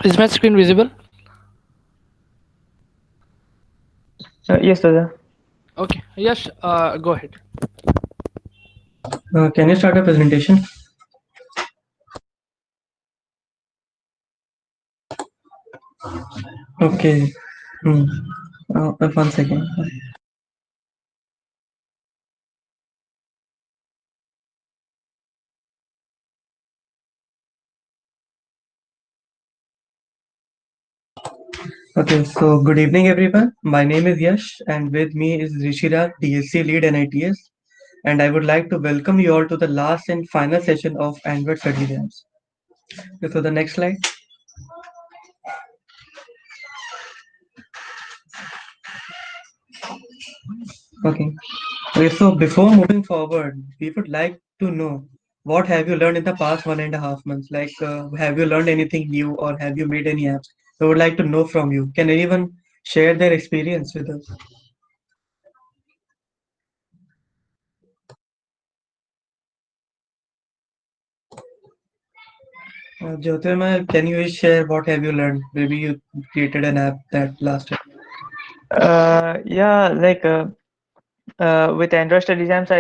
Is my screen visible? Yes, Raja. Okay. Yes. Go ahead. Can you start a presentation? Okay. Hmm. 1 second. Okay, so good evening, everyone. My name is Yash, and with me is Rishira, DSC lead NITS, and I would like to welcome you all to the last and final session of Android Study Labs. So the next slide. Okay. Okay, so before moving forward, we would like to know what have you learned in the past 1.5 months? Like, have you learned anything new or have you made any apps? We would like to know from you. Can anyone share their experience with us? Jyotirma, can you share what have you learned? Maybe you created an app that lasted. Yeah, with Android Study Jams,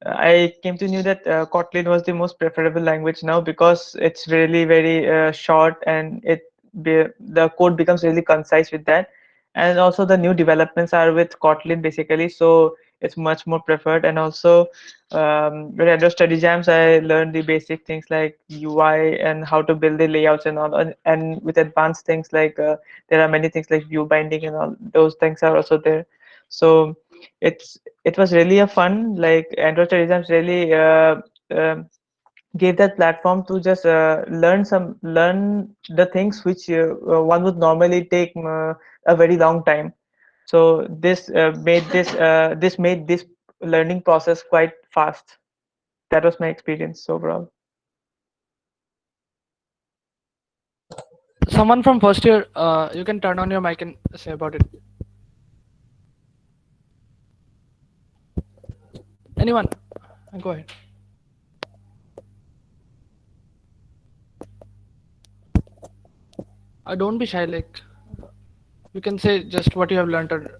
I came to know that Kotlin was the most preferable language now because it's really very short and the code becomes really concise with that. And also the new developments are with Kotlin basically, so it's much more preferred. And also with Android Study Jams, I learned the basic things like UI and how to build the layouts and all. And with advanced things there are many things like view binding and all those things are also there. So it was really a fun like Android Study Jams really um gave that platform to just learn the things which one would normally take a very long time. So this made this learning process quite fast. That was my experience overall. Someone from first year, you can turn on your mic and say about it. Anyone? Go ahead. Don't be shy. Like you can say just what you have learned. Or,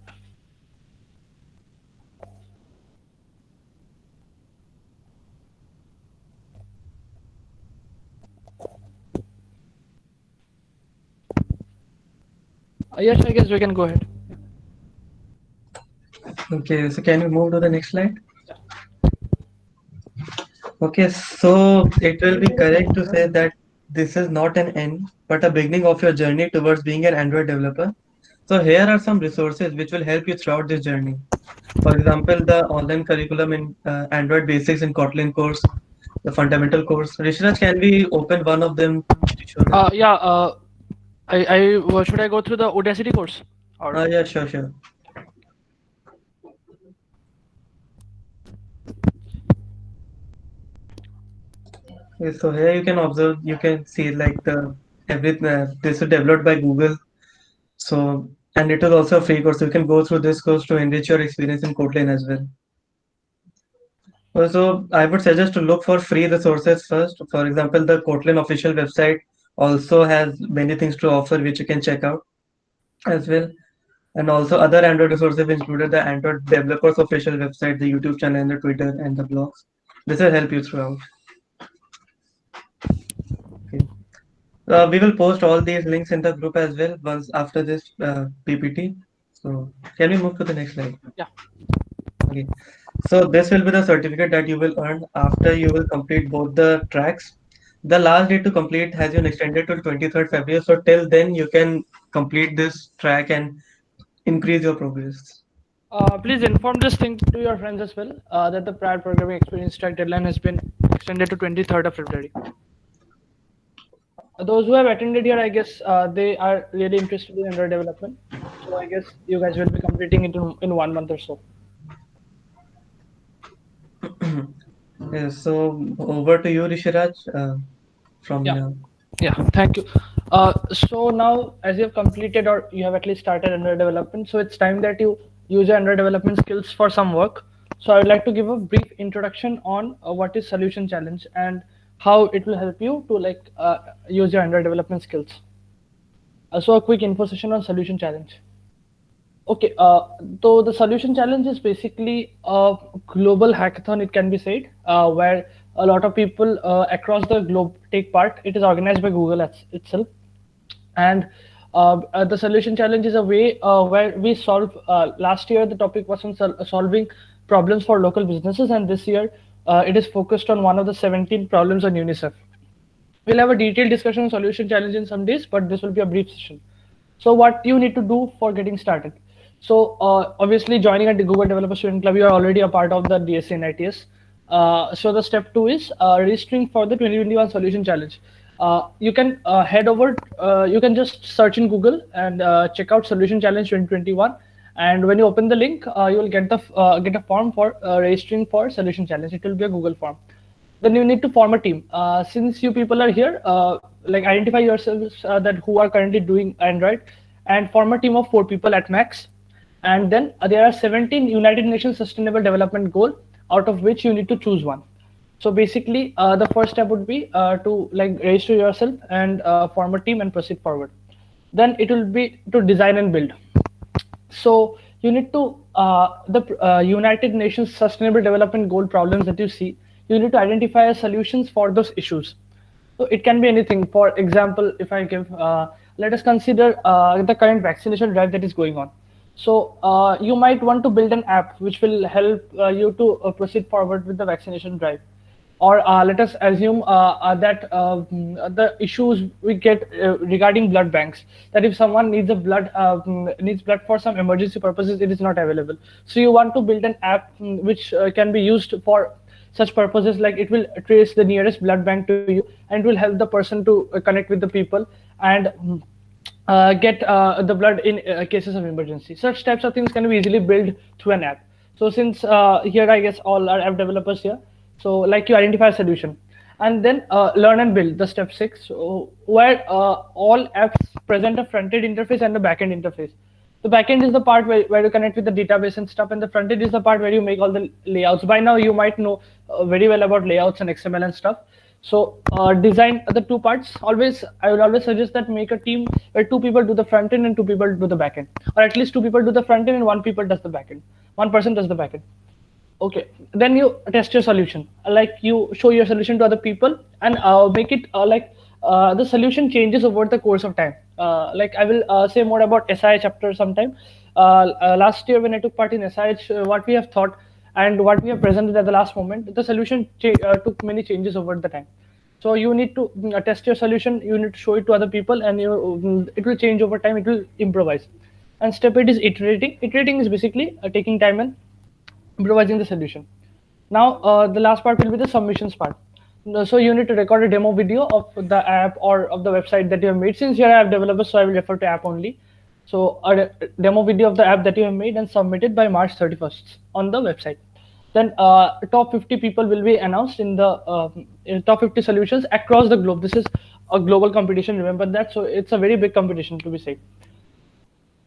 yes, I guess we can go ahead. Okay, so can we move to the next slide? Okay, so it will be correct to say that this is not an end, but a beginning of your journey towards being an Android developer. So here are some resources which will help you throughout this journey. For example, the online curriculum in Android Basics in Kotlin course, the fundamental course. Rishraj, can we open one of them to show them? Yeah. Should I go through the Audacity course or? Yeah, sure, sure. Okay, so here you can observe, you can see like the everything. This is developed by Google. So, and it is also a free course. So you can go through this course to enrich your experience in Kotlin as well. Also, I would suggest to look for free resources first. For example, the Kotlin official website also has many things to offer which you can check out as well. And also other Android resources have included the Android developers official website, the YouTube channel, and the Twitter and the blogs. This will help you throughout. Okay. We will post all these links in the group as well once after this PPT. So can we move to the next slide? Yeah. Okay. So this will be the certificate that you will earn after you will complete both the tracks. The last date to complete has been extended till 23rd February. So till then you can complete this track and increase your progress. Please inform this thing to your friends as well that the prior programming experience track deadline has been extended to 23rd of February. Those who have attended here, I guess they are really interested in Android development. So I guess you guys will be completing it in 1 month or so. Yes, so over to you, Rishiraj, from Yeah. here. Yeah, thank you. So now, as you have completed or you have at least started Android development, so it's time that you use your Android development skills for some work. So I would like to give a brief introduction on what is solution challenge and how it will help you to like use your Android development skills. So a quick info session on solution challenge. Okay, so the solution challenge is basically a global hackathon, it can be said, where a lot of people across the globe take part. It is organized by Google itself. And the solution challenge is a way where we solve. Last year, the topic was on solving problems for local businesses, and this year it is focused on one of the 17 problems on UNICEF. We'll have a detailed discussion on solution challenge in some days, but this will be a brief session. So what you need to do for getting started. So obviously joining at the Google Developer Student Club, you are already a part of the DSC and ITS. So the step 2 is registering for the 2021 solution challenge. You can head over, you can just search in Google and check out solution challenge 2021. And when you open the link, you will get a form for registering for solution challenge. It will be a Google form. Then you need to form a team. Since you people are here, like identify yourselves that who are currently doing Android, and form a team of 4 people at max. And then there are 17 United Nations Sustainable Development Goal, out of which you need to choose one. So basically, the first step would be to like register yourself and form a team and proceed forward. Then it will be to design and build. So you need to the United Nations Sustainable Development Goal problems that you see. You need to identify solutions for those issues. So it can be anything. For example, if I give, let us consider the current vaccination drive that is going on. So you might want to build an app which will help you to proceed forward with the vaccination drive. Or let us assume that the issues we get regarding blood banks, that if someone needs needs blood for some emergency purposes, it is not available. So you want to build an app which can be used for such purposes, like it will trace the nearest blood bank to you and will help the person to connect with the people and get the blood in cases of emergency. Such types of things can be easily built through an app. So since here I guess all are app developers here, so like you identify a solution and then learn and build, the step 6, so where all apps present a front-end interface and a back-end interface. The backend is the part where you connect with the database and stuff, and the front end is the part where you make all the layouts. By now, you might know very well about layouts and XML and stuff. So design the 2 parts. I will always suggest that make a team where 2 people do the front end and 2 people do the back end, or at least 2 people do the front end and 1 people does the back end. 1 person does the back end. Okay, then you test your solution, like you show your solution to other people and make it the solution changes over the course of time. Like I will say more about SIH chapter sometime. Last year when I took part in SIH, what we have thought and what we have presented at the last moment, the solution took many changes over the time. So you need to test your solution, you need to show it to other people, and it will change over time, it will improvise. And step 8 is iterating. Iterating is basically taking time and improvising the solution. Now the last part will be the submissions part. So you need to record a demo video of the app or of the website that you have made. Since you're an app developer, so I will refer to app only. So a demo video of the app that you have made and submitted by March 31st on the website. Then top 50 people will be announced in the top 50 solutions across the globe. This is a global competition, remember that. So it's a very big competition to be said.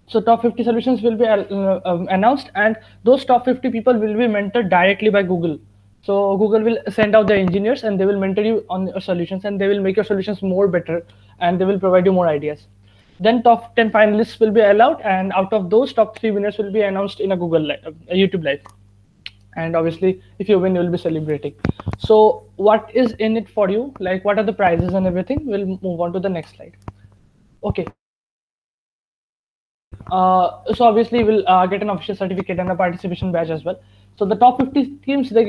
So top 50 solutions will be announced, and those top 50 people will be mentored directly by Google. So Google will send out their engineers and they will mentor you on your solutions, and they will make your solutions more better, and they will provide you more ideas. Then top 10 finalists will be allowed, and out of those, top 3 winners will be announced in a YouTube live. And obviously if you win, you will be celebrating. So what is in it for you, like what are the prizes and everything? We'll move on to the next slide. Okay. So obviously we'll get an official certificate and a participation badge as well. So the top 50 teams, they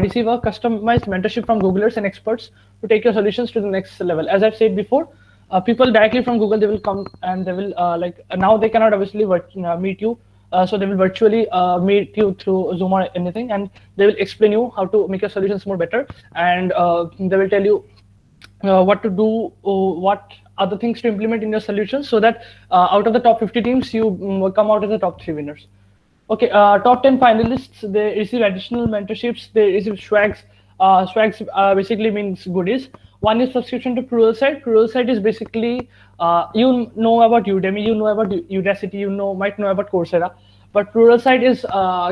receive a customized mentorship from Googlers and experts to take your solutions to the next level. As I've said before, people directly from Google, they will come and they will now they cannot obviously meet you. So they will virtually meet you through Zoom or anything, and they will explain you how to make your solutions more better, and they will tell you what to do, what other things to implement in your solutions, so that out of the top 50 teams, you come out as the top 3 winners. Okay, top 10 finalists, they receive additional mentorships, they receive swags. Swags basically means goodies. One is subscription to Pluralsight. Pluralsight is basically, you know about Udemy, you know about Udacity, might know about Coursera, but Pluralsight is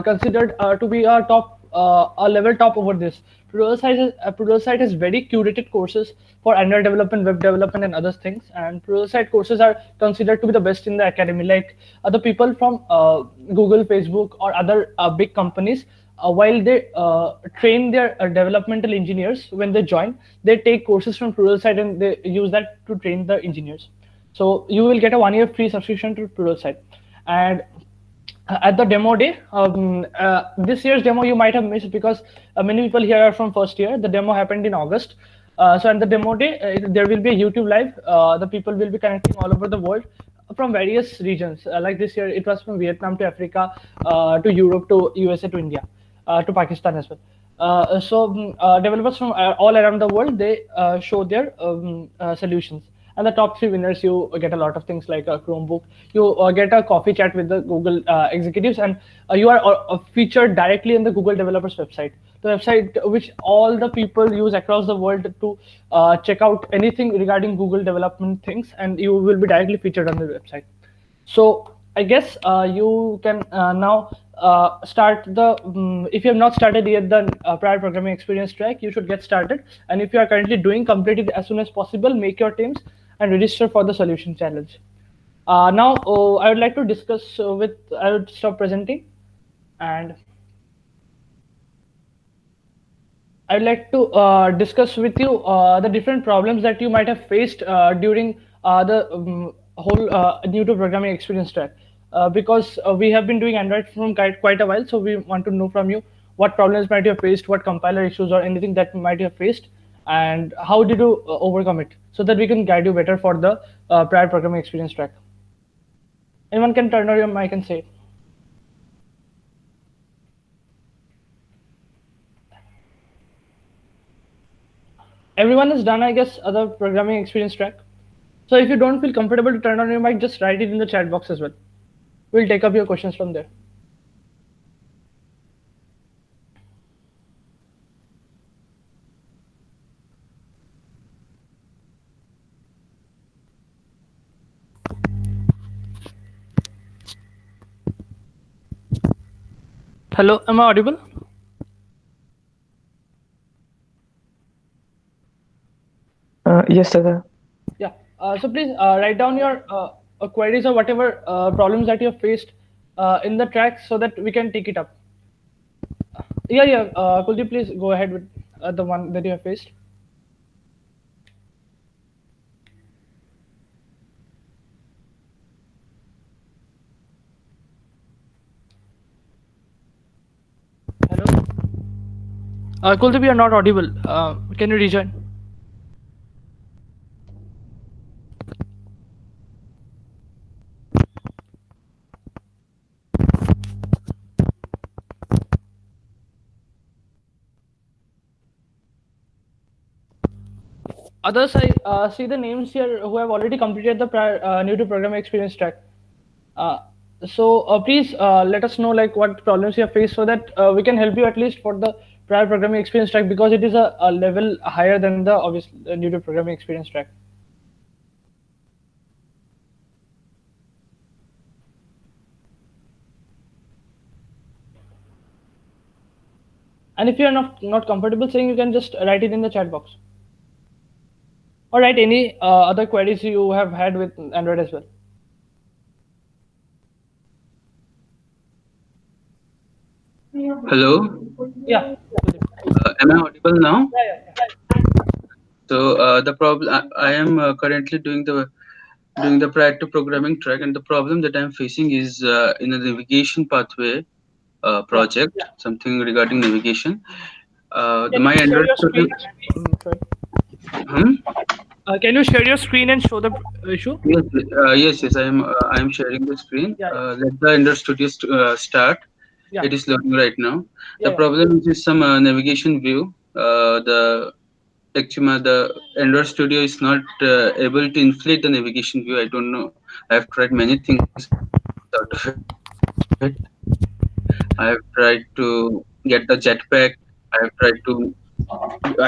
considered to be a top a level top over this. Pluralsight has very curated courses for Android development, web development, and other things. And Pluralsight courses are considered to be the best in the academy. Like other people from Google, Facebook, or other big companies, while they train their developmental engineers when they join, they take courses from Pluralsight and they use that to train the engineers. So you will get a 1 year free subscription to Pluralsight. And at the demo day, this year's demo you might have missed because many people here are from first year. The demo happened in August. So at the demo day, there will be a YouTube live. The people will be connecting all over the world from various regions. Like this year, it was from Vietnam to Africa, to Europe, to USA, to India, to Pakistan as well. Developers from all around the world, they show their solutions. And the top three winners, you get a lot of things like a Chromebook. You get a coffee chat with the Google executives, and you are featured directly in the Google developers website, the website which all the people use across the world to check out anything regarding Google development things, and you will be directly featured on the website. So I guess you can now start the if you have not started yet the prior programming experience track, you should get started. And if you are currently doing, complete it as soon as possible, make your teams and register for the solution challenge. Now I would like to discuss I would stop presenting, and I'd like to discuss with you the different problems that you might have faced during the whole new to programming experience track. Because we have been doing Android from quite a while, so we want to know from you what problems might you have faced, what compiler issues or anything that might you have faced, and how did you overcome it, so that we can guide you better for the prior programming experience track. Anyone can turn on your mic and say. Everyone is done, I guess, other programming experience track. So if you don't feel comfortable to turn on your mic, just write it in the chat box as well. We'll take up your questions from there. Hello, am I audible? Yes, sir. Yeah. So please write down your queries or whatever problems that you have faced in the track, so that we can take it up. Yeah. Could you please go ahead with the one that you have faced? Hello. Kuldeep, you are not audible. Can you rejoin? Others, I see the names here who have already completed the prior, new to programming experience track. So please let us know like what problems you have faced, so that we can help you at least for the prior programming experience track, because it is a level higher than the obvious new to programming experience track. And if you are not comfortable saying, you can just write it in the chat box, or write any other queries you have had with Android as well. Hello, Yeah. am I audible now? Yeah. So the problem I am currently doing the prior to programming track, and the problem that I am facing is in a navigation pathway project, Yeah. something regarding navigation. Can My you share Android your studio. screen? Hmm? Can you share your screen and show the issue? Yes. I am sharing the screen. Yeah. Let the Android studio start. Yeah. It is loading right now. The Yeah. problem is some navigation view. Actually, the Android Studio is not able to inflate the navigation view. I don't know. I have tried many things out of it. I have tried to get the jetpack. I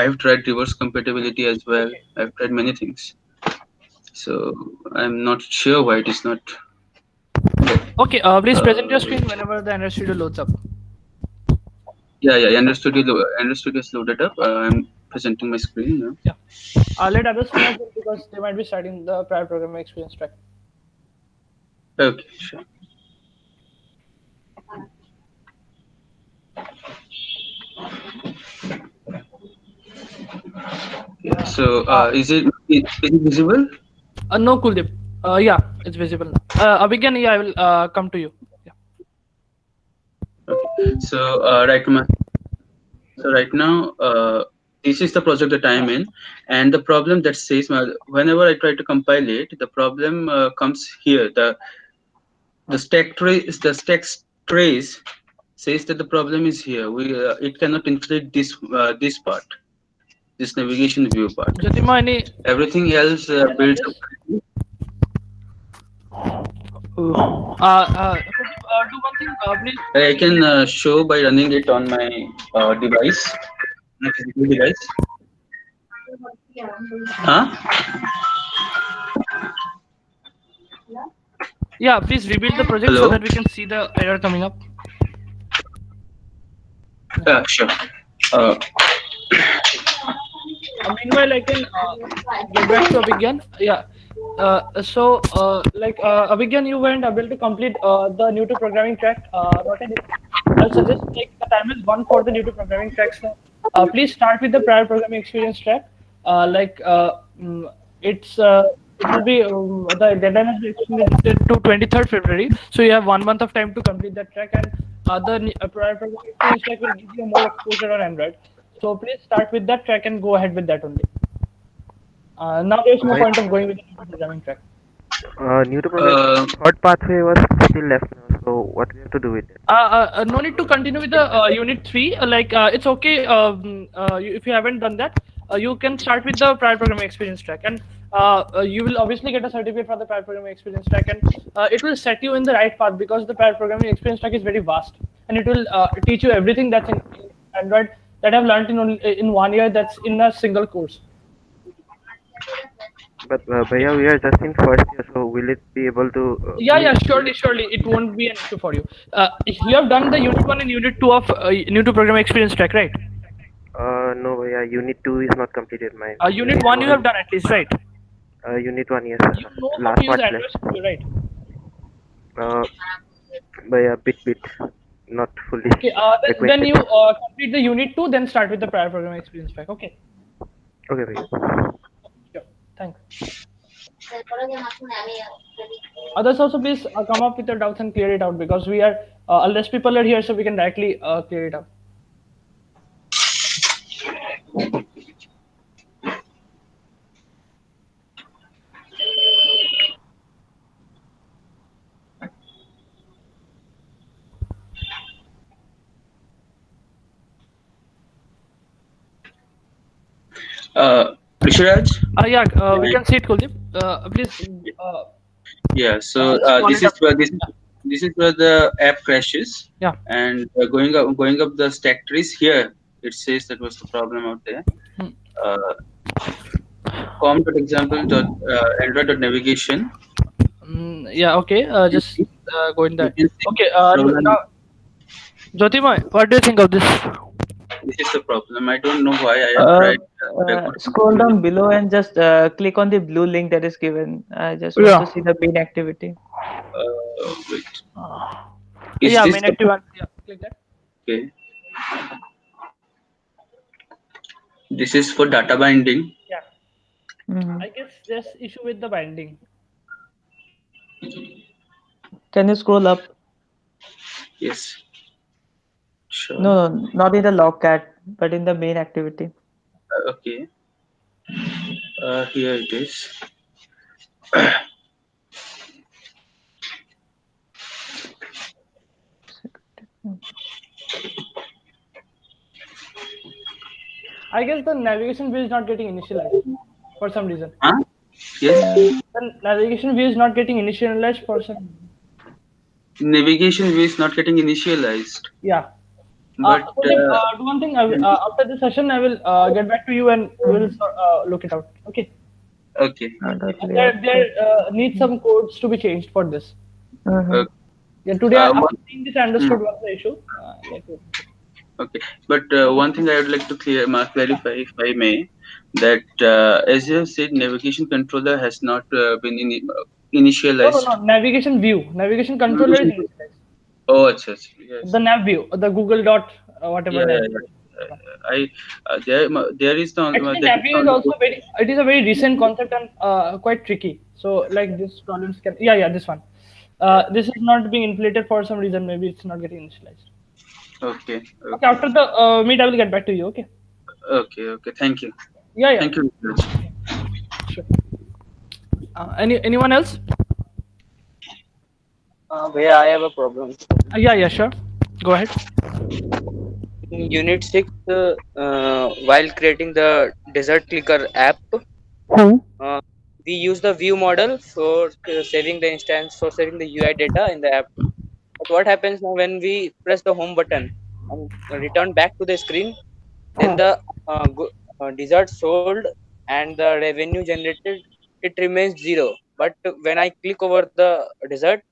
have tried reverse compatibility as well. I have tried many things. So I'm not sure why it is not. Okay. Please present your screen whenever the Android Studio loads up. Yeah. Android Studio is loaded up. I'm presenting my screen now. Yeah. Let others know as well because they might be starting the prior programming experience track. Okay, sure. So, is it visible? No, Kuldeep. Yeah, it's visible now. Abhigyan, yeah, I will come to you. Yeah. Okay. So right now, this is the project that I am in, and the problem that says whenever I try to compile it, the problem comes here. The stack trace says that the problem is here. It cannot include this part, this navigation view part. Jyotima, any Everything else builds up. do one thing, please. I can show by running it on my device, my physical device. Huh? Yeah, please rebuild the project so Hello? that we can see the error coming up. Sure. Uh, Meanwhile, I can get back to Abhigyan. Yeah. Abhigyan, you weren't able to complete the new to programming track. I'll suggest like the time is 1 for the new to programming tracks. Please start with the prior programming experience track. It will be the deadline has been extended to 23rd February. So you have 1 month of time to complete that track, and prior programming experience track will give you more exposure on Android. So please start with that track and go ahead with that only. Now there's no point of going with the programming track. New to programming third pathway was still left now, so what we have to do with it? No need to continue with the unit 3. It's okay if you haven't done that. You can start with the prior programming experience track, and you will obviously get a certificate for the prior programming experience track, and it will set you in the right path because the prior programming experience track is very vast, and it will teach you everything that's in Android that I've learned in 1 year. That's in a single course. But Bhaiya, we are just in first year, so will it be able to? Surely, it won't be an issue for you. You have done the unit 1 and unit 2 of new to programming experience track, right? No, Bhaiya, unit 2 is not completed. My unit 1 you have done at least, right? Unit 1, yes. You know how Last to use part Android left. Studio, right? Bhaiya, bit, not fully. Okay, then you complete the unit 2, then start with the prior programming experience track. Okay. Okay, Bhaiya. Sure. Thanks. Others also, please come up with your doubts and clear it out because we are less people are here, so we can directly clear it out. Rishraj? We can see it, Kuldeep. Please. Yeah. So Scroll this it is up. where this is where the app crashes. Yeah. And going up the stack trees here, it says that was the problem out there. com.example.android.navigation. Okay. Just go in there. You can see Okay. problem. Now, Jyotima, what do you think of this? This is the problem. I don't know why I have tried. Scroll down below and just click on the blue link that is given. I just want to see the main activity. Wait. Is Yeah, this main the- active one. Yeah, click that. Okay. This is for data binding. Yeah. Mhm. I guess there's issue with the binding. Can you scroll up? Yes. Sure. No, not in the logcat, but in the main activity. Okay. Here it is. I guess the navigation view is not getting initialized for some reason. Huh? Yes. The navigation view is not getting initialized for some reason. Navigation view is not getting initialized. Yeah. But do one thing. After the session, I will get back to you and we'll look it out. Okay. okay. There needs some codes to be changed for this. Mhm. Okay. Yeah. Today, after one- seeing this, I understood what's the issue. Okay, but one thing I would like to clarify, if I may, that as you have said, navigation controller has not been No, initialized. no, no. Navigation view. Navigation controller is Navigation. initialized. Oh, yes. The nav view, the Google dot whatever nav. Yeah. I there is Actually, that nav is view is on. also very. It is a very recent concept and quite tricky. So like these problems can. Yeah, this one. This is not being inflated for some reason. Maybe it's not getting initialized. Okay, Okay, after the meet, I will get back to you. Okay. okay. Thank you. Yeah. Thank you very much. Sure. Anyone else? Where I have a problem. Yeah, sure. Go ahead. In Unit 6, while creating the Desert Clicker app, we use the view model for saving the instance, for saving the UI data in the app. But what happens now when we press the home button and return back to the screen, then the Desert sold and the revenue generated, it remains zero. But when I click over the Desert,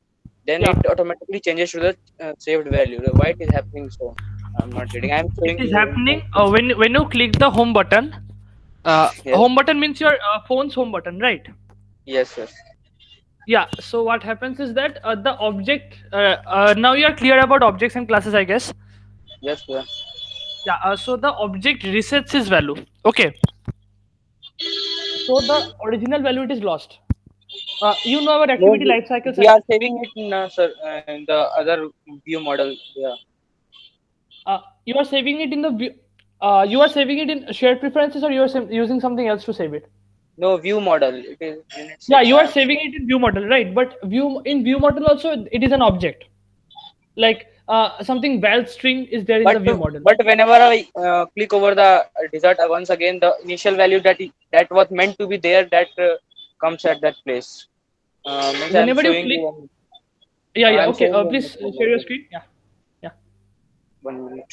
then Yeah. it automatically changes to the saved value. Why it is happening so? I'm not getting. I'm It showing is you. happening when you click the home button. Yes, Home button means your phone's home button, right? yes. Yeah. So what happens is that the object. Now you are clear about objects and classes, I guess. Yes, sir. Yeah. So the object resets its value. Okay. So the original value it is lost. You know our No, activity life cycle. we are saving it in sir in the other view model. Yeah. You are saving it in the view. You are saving it in shared preferences, or you are using something else to save it. No view model. It is unit Yeah, 6. you are saving it in view model, right? But view model also it is an object. Like something val string is there in the view model. But whenever I click over the desert, once again the initial value that was meant to be there, that comes at that place. Means I'm Whenever you showing click, you. yeah. I'm Okay. showing you on the Please share your screen. Yeah. 1 minute.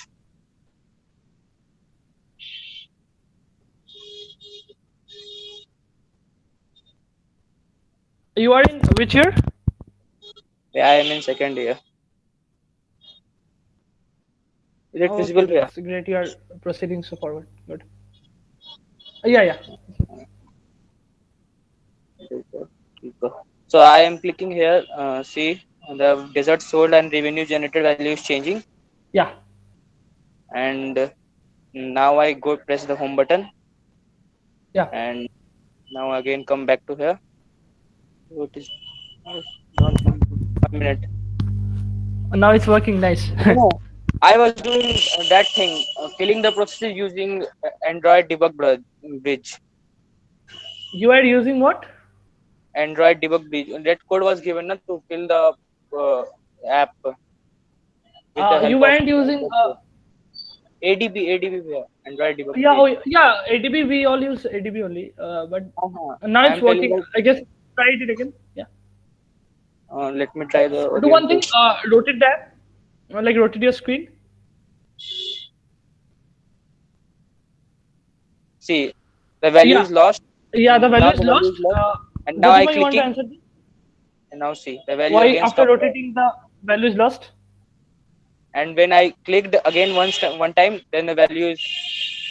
You are in which year? Yeah, I am in second year. Is it visible Okay, here? that's great. You are proceeding so forward. Good. Yeah. So I am clicking here. See the desert sold and revenue generated value is changing. Yeah. And now I go press the home button. Yeah. And now again come back to here. What is? Not 1 minute. Now it's working. Nice. No, I was doing that thing, killing the process using Android debug bridge. You are using what? Android debug bridge. That code was given to kill the app with the help You of weren't using. ADB, yeah, Android debug Yeah. bridge. Yeah. ADB. We all use ADB only. But now it's I'm telling working. you, I guess try it again. Yeah. let me try the. Do one thing. Rotate that. Like rotate your screen. See, the value Yeah. is lost. Yeah, the value Now is the value lost. is lost. And now I Jyotima, you want to clicking, answer this? and now see the value Why again after stopped. rotating the value is lost? And when I clicked again one time, then the value is.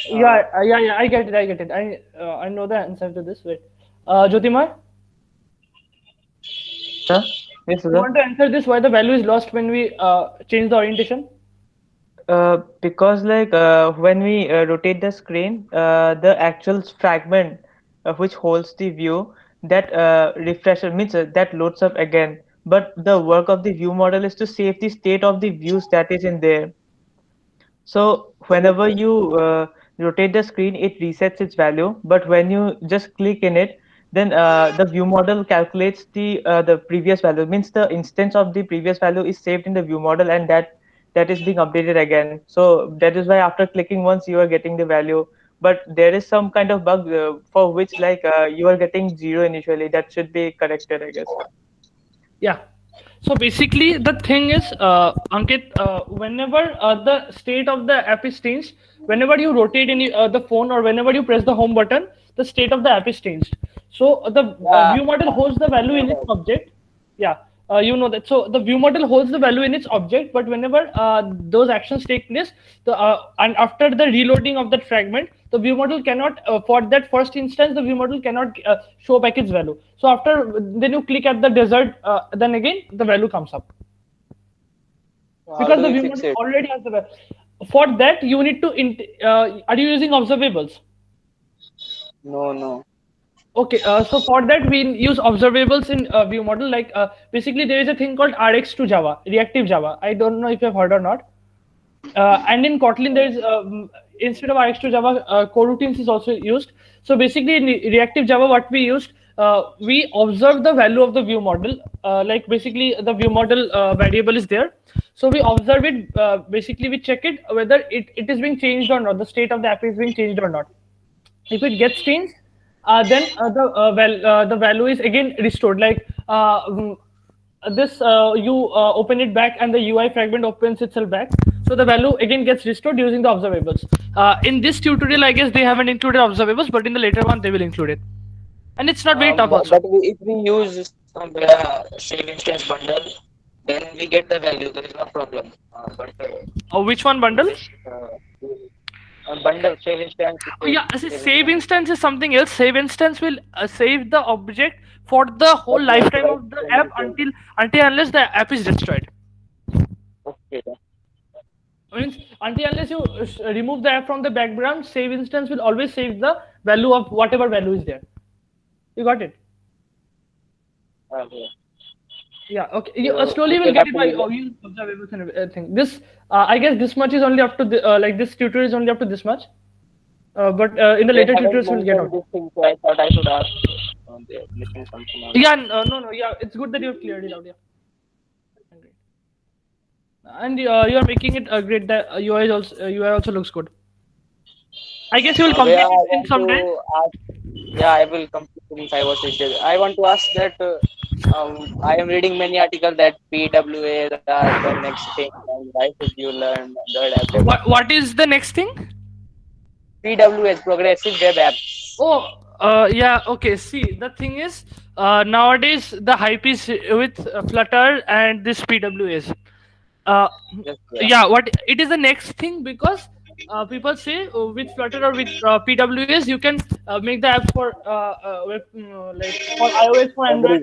Yeah. I get it. I know the answer to this. Wait. Jyotima, Huh? Yes, you sir. want to answer this? Why the value is lost when we change the orientation? Because like when we rotate the screen, the actual fragment which holds the view, that refresher means that loads up again. But the work of the view model is to save the state of the views that is in there. So whenever you rotate the screen, it resets its value. But when you just click in it, then the view model calculates the previous value. Means the instance of the previous value is saved in the view model, and that is being updated again. So that is why after clicking once, you are getting the value. But there is some kind of bug for which like you are getting zero initially. That should be corrected, I guess. Yeah. So basically, the thing is, Ankit, whenever the state of the app is changed, whenever you rotate any the phone or whenever you press the home button, the state of the app is changed. So the view model holds the value in its object. Yeah. You know that. So the view model holds the value in its object, but whenever those actions take place, and after the reloading of that fragment, the view model cannot, for that first instance, the view model cannot show back its value. So after then you click at the desert, then again the value comes up How because do the we view fix model it? already has the value. For that, you need to. Are you using observables? No, no. Okay, so for that we use observables in view model. Like basically, there is a thing called RX to Java, reactive Java. I don't know if you've heard or not. And in Kotlin, there is instead of RX to Java, coroutines is also used. So basically, in reactive Java, what we used, we observe the value of the view model. Like basically, the view model variable is there. So we observe it. Basically, we check it whether it is being changed or not. The state of the app is being changed or not. If it gets changed, then the value is again restored. Like this, you open it back, and the UI fragment opens itself back. So the value again gets restored using the observables. In this tutorial, I guess they haven't included observables, but in the later one they will include it. And it's not very tough also. If we use some save instance bundle, then we get the value. There is no problem. Which one bundle? Bundle save instance. Oh, yeah, save instance is something else. Save instance will save the object for the whole lifetime of the app until unless the app is destroyed. Okay. Means until unless you remove the app from the background, save instance will always save the value of whatever value is there. You got it? Okay. Yeah. Okay. You slowly will get it by use observables and everything. This, I guess, this much is only up to the, like this tutorial is only up to this much. But in the later tutorials we'll get out. This thing, so I thought I should ask. They're missing something out. Yeah. No. Yeah. It's good that you've cleared it out. Yeah. Great. And you are making it great. That UI also looks good. I guess you will complete it in some time. Yeah, I will complete in 5 or 6 days. I want to ask that I am reading many articles that PWA are the next thing, and why should you learn the What is the next thing? PWS, Progressive Web Apps. Oh, yeah. Okay. See, the thing is, nowadays the hype is with Flutter and this PWS. Yeah. What it is the next thing, because people say with Flutter or with PWS you can make the app for like for iOS, for Android,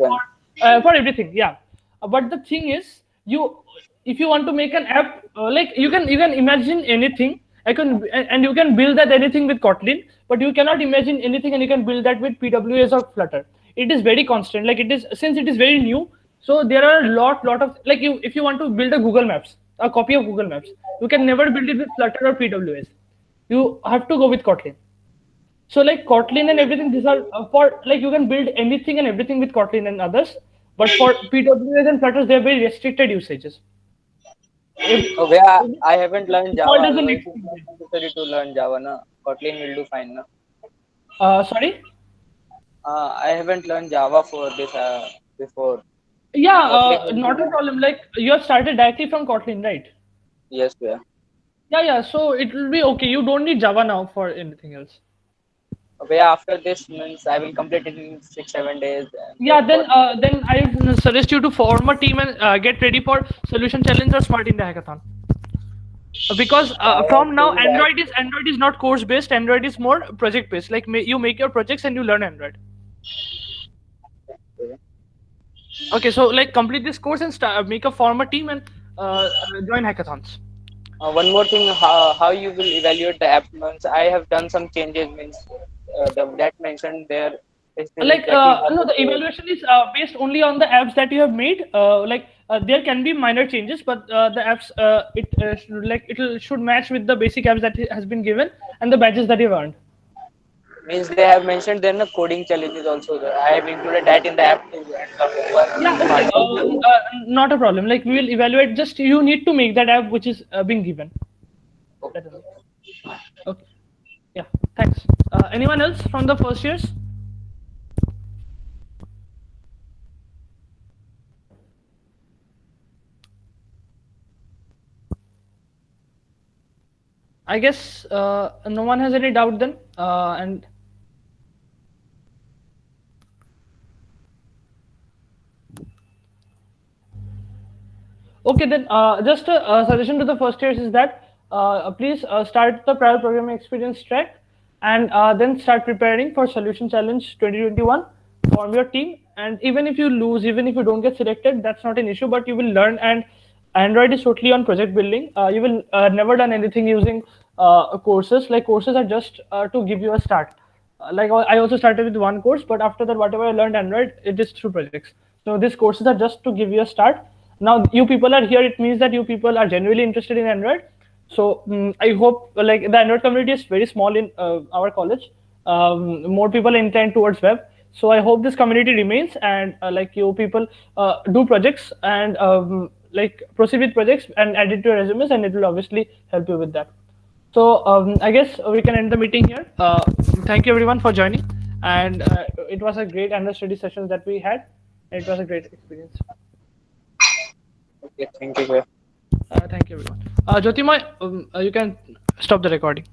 for everything. Yeah. But the thing is, if you want to make an app, like you can imagine anything. And you can build that anything with Kotlin, but you cannot imagine anything and you can build that with PWS or Flutter. It is very constant. Like it is, since it is very new, so there are a lot of, like, if you want to build a Google Maps, a copy of Google Maps, you can never build it with Flutter or PWS. You have to go with Kotlin. So like Kotlin and everything, these are for, like, you can build anything and everything with Kotlin and others, but for PWS and Flutter, they are very restricted usages. I haven't learned Java. Doesn't It's necessary to learn Java, na? Kotlin will do fine, na? Sorry? I haven't learned Java for this before. Yeah, not a problem. Like, you have started directly from Kotlin, right? Yes, yeah. Yeah. So it will be okay. You don't need Java now for anything else. Okay, after this means I will complete it in 6-7 days. Yeah, then I suggest you to form a team and get ready for Solution Challenge or Smart India Hackathon. Because from now Android is not course based. Android is more project based. Like you make your projects and you learn Android. Okay, so like complete this course and make a form a team and join hackathons. One more thing, how you will evaluate the app? Means I have done some changes. Means that mentioned there. Like no, the evaluation is based only on the apps that you have made. There can be minor changes, but the apps it should match with the basic apps that has been given and the badges that you've earned. Means they have mentioned there are coding challenges also. I have included that in the app too. Yeah, okay. Not a problem. Like, we will evaluate. Just you need to make that app which is being given. Okay. Yeah. Thanks. Anyone else from the first years? I guess no one has any doubt then. And Okay, then just a suggestion to the first years is that please start the prior programming experience track and then start preparing for Solution Challenge 2021. Form your team, and even if you lose, even if you don't get selected, that's not an issue. But you will learn, and Android is totally on project building. You will never done anything using courses. Like courses are just to give you a start. Like I also started with one course, but after that, whatever I learned Android, it is through projects. So these courses are just to give you a start. Now you people are here, it means that you people are genuinely interested in Android. So I hope, like, the Android community is very small in our college. More people inclined towards web. So I hope this community remains, and like you people do projects and like proceed with projects and add it to your resumes, and it will obviously help you with that. So I guess we can end the meeting here. Thank you everyone for joining, and it was a great Android study session that we had. It was a great experience. Okay, thank you, sir. Thank you everyone. Jyotima, you can stop the recording.